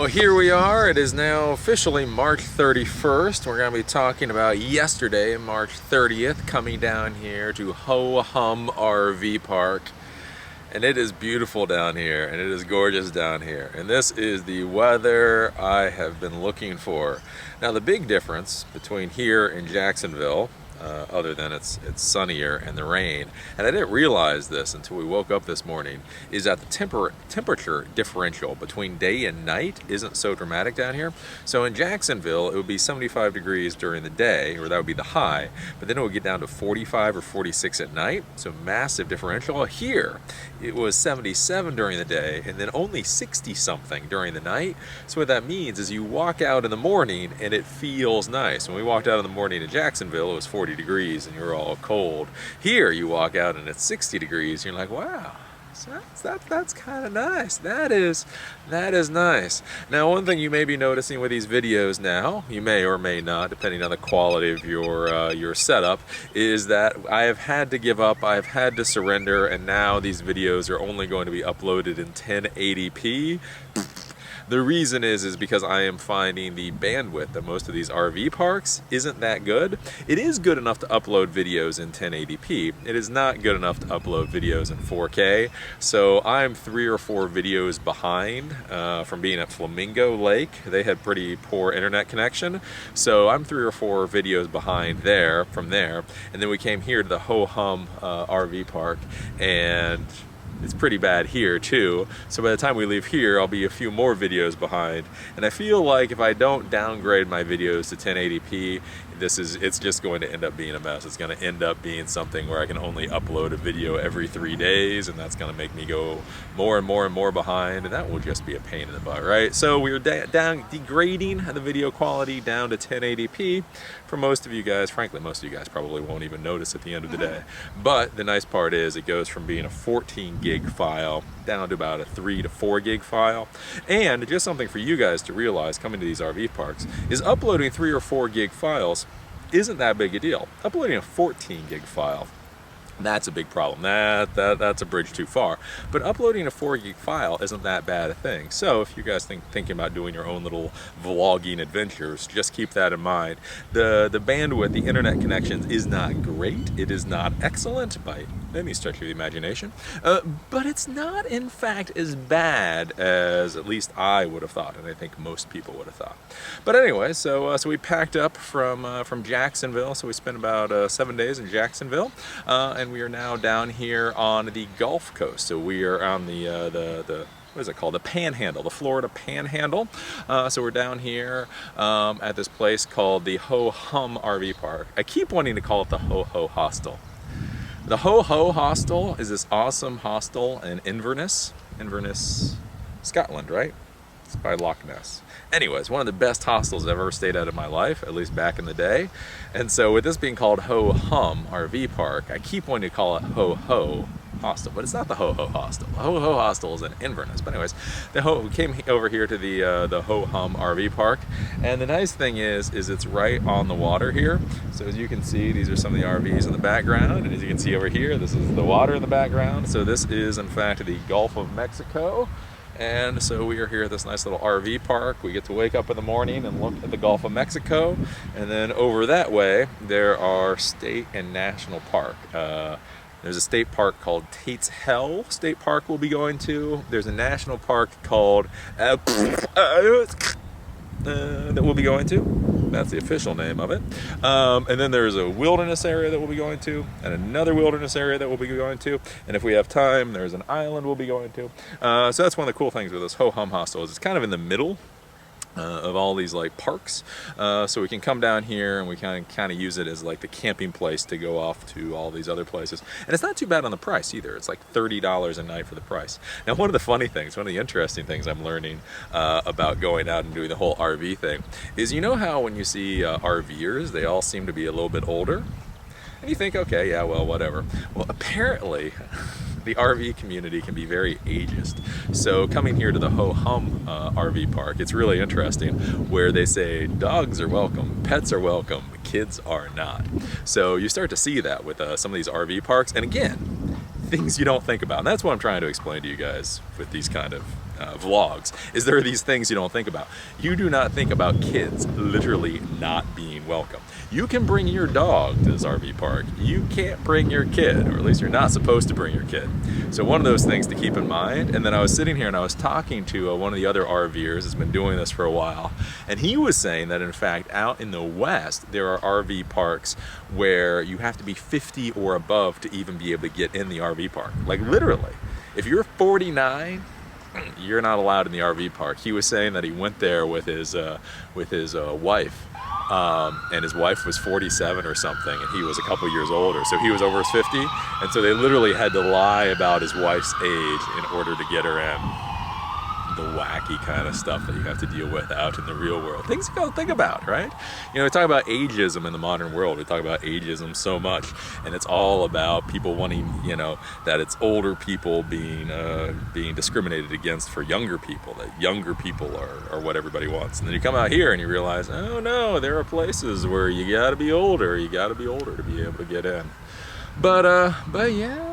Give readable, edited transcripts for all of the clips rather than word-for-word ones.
Well, here we are. It is now officially March 31st. We're going to be talking about yesterday, March 30th, coming down here to Ho Hum RV Park. And it is beautiful down here, and it is gorgeous down here. And this is the weather I have been looking for. Now, the big difference between here and Jacksonville, other than it's sunnier and the rain, and I didn't realize this until we woke up this morning, is that the temperature differential between day and night isn't so dramatic down here. So in Jacksonville, it would be 75 degrees during the day, or that would be the high, but then it would get down to 45 or 46 at night, so massive differential. Here, it was 77 during the day, and then only 60-something during the night. So what that means is you walk out in the morning, and it feels nice. When we walked out in the morning in Jacksonville, it was 40 degrees and you're all cold. Here you walk out and it's 60 degrees and you're like, wow, that's kind of nice. That is nice. Now, one thing you may be noticing with these videos now, you may or may not, depending on the quality of your setup, is that I have had to give up, I've had to surrender, and now these videos are only going to be uploaded in 1080p. The reason is because I am finding the bandwidth of most of these RV parks isn't that good. It is good enough to upload videos in 1080p. It is not good enough to upload videos in 4K. So I'm 3 or 4 videos behind from being at Flamingo Lake. They had pretty poor internet connection. So I'm 3 or 4 videos behind from there. And then we came here to the Ho Hum RV Park, and it's pretty bad here too. So by the time we leave here, I'll be a few more videos behind. And I feel like if I don't downgrade my videos to 1080p, it's just going to end up being a mess. It's going to end up being something where I can only upload a video every 3 days, and that's going to make me go more and more and more behind, and that will just be a pain in the butt, right? So we're degrading the video quality down to 1080p for most of you guys. Frankly, most of you guys probably won't even notice at the end of the day. But the nice part is it goes from being a 14 gig file down to about a 3 to 4 gig file. And just something for you guys to realize coming to these RV parks is uploading 3 or 4 gig files isn't that big a deal. Uploading a 14 gig file, that's a big problem. That's a bridge too far. But uploading a 4 gig file isn't that bad a thing. So if you guys thinking about doing your own little vlogging adventures, just keep that in mind. The bandwidth, the internet connections is not great. It is not excellent by any stretch of the imagination. But it's not, in fact, as bad as at least I would have thought, and I think most people would have thought. But anyway, so we packed up from Jacksonville. So we spent about 7 days in Jacksonville, and we are now down here on the Gulf Coast. So we are on the what is it called? The Panhandle, the Florida Panhandle. So we're down here at this place called the Ho Hum RV Park. I keep wanting to call it the Ho Ho Hostel. The Ho Ho Hostel is this awesome hostel in Inverness, Scotland, right? It's by Loch Ness. Anyways, one of the best hostels I've ever stayed at in my life, at least back in the day. And so with this being called Ho Hum RV Park, I keep wanting to call it Ho Ho Hostel, but it's not the Ho Ho Hostel. The Ho Ho Hostel is in Inverness. But anyways, we came over here to the Ho Hum RV Park, and the nice thing is it's right on the water here. So as you can see, these are some of the RVs in the background, and as you can see over here, this is the water in the background. So this is in fact the Gulf of Mexico. And so we are here at this nice little RV park. We get to wake up in the morning and look at the Gulf of Mexico. And then over that way, there are state and national park. There's a state park called Tate's Hell State Park we'll be going to. There's a national park called that we'll be going to. That's the official name of it. And then there's a wilderness area that we'll be going to, and another wilderness area that we'll be going to. And if we have time, there's an island we'll be going to. So that's one of the cool things with this Ho Hum Hostel is it's kind of in the middle of all these like parks, so we can come down here and we kind of use it as like the camping place to go off to all these other places. And it's not too bad on the price either. It's like $30 a night for the price. Now, one of the funny things, one of the interesting things I'm learning about going out and doing the whole RV thing is, you know how when you see RVers, they all seem to be a little bit older, and you think, okay, yeah, well, whatever. Well, apparently the RV community can be very ageist. So coming here to the Ho Hum RV Park, it's really interesting where they say dogs are welcome, pets are welcome, kids are not. So you start to see that with some of these RV parks. And again, things you don't think about. And that's what I'm trying to explain to you guys with these kind of vlogs, is there are these things you don't think about. You do not think about kids literally not being welcome. You can bring your dog to this RV park. You can't bring your kid, or at least you're not supposed to bring your kid. So one of those things to keep in mind. And then I was sitting here and I was talking to one of the other RVers who's been doing this for a while, and he was saying that in fact out in the West there are RV parks where you have to be 50 or above to even be able to get in the RV park. Like literally, if you're 49, you're not allowed in the RV park. He was saying that he went there with his wife. And his wife was 47 or something, and he was a couple years older, so he was over 50, and so they literally had to lie about his wife's age in order to get her in. The wacky kind of stuff that you have to deal with out in the real world. Things you gotta think about, right? You know, we talk about ageism in the modern world. We talk about ageism so much, and it's all about people wanting, you know, that it's older people being discriminated against for younger people, that younger people are what everybody wants. And then you come out here and you realize, oh no, there are places where you gotta be older to be able to get in. But yeah,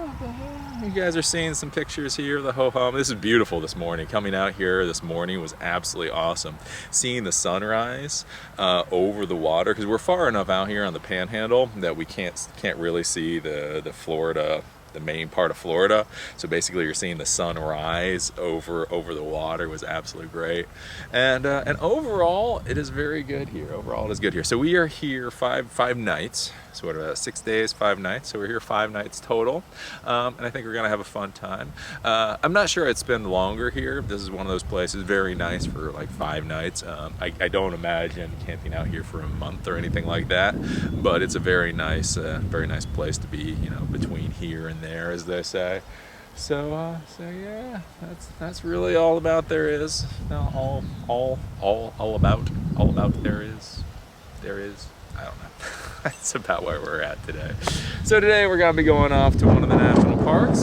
you guys are seeing some pictures here of the ho-hum. This is beautiful this morning. Coming out here this morning was absolutely awesome. Seeing the sunrise over the water, because we're far enough out here on the Panhandle that we can't really see the Florida, the main part of Florida. So basically you're seeing the sun rise over the water. It was absolutely great. And overall it is very good here. Overall it is good here. So we are here five nights. So what about 6 days, 5 nights? So we're here 5 nights total, and I think we're gonna have a fun time. I'm not sure I'd spend longer here. This is one of those places very nice for like 5 nights. I don't imagine camping out here for a month or anything like that, but it's a very nice place to be. You know, between here and there, as they say. So yeah, that's really all about there is. No, all about there is. I don't know. That's about where we're at today. So today we're gonna be going off to one of the national parks.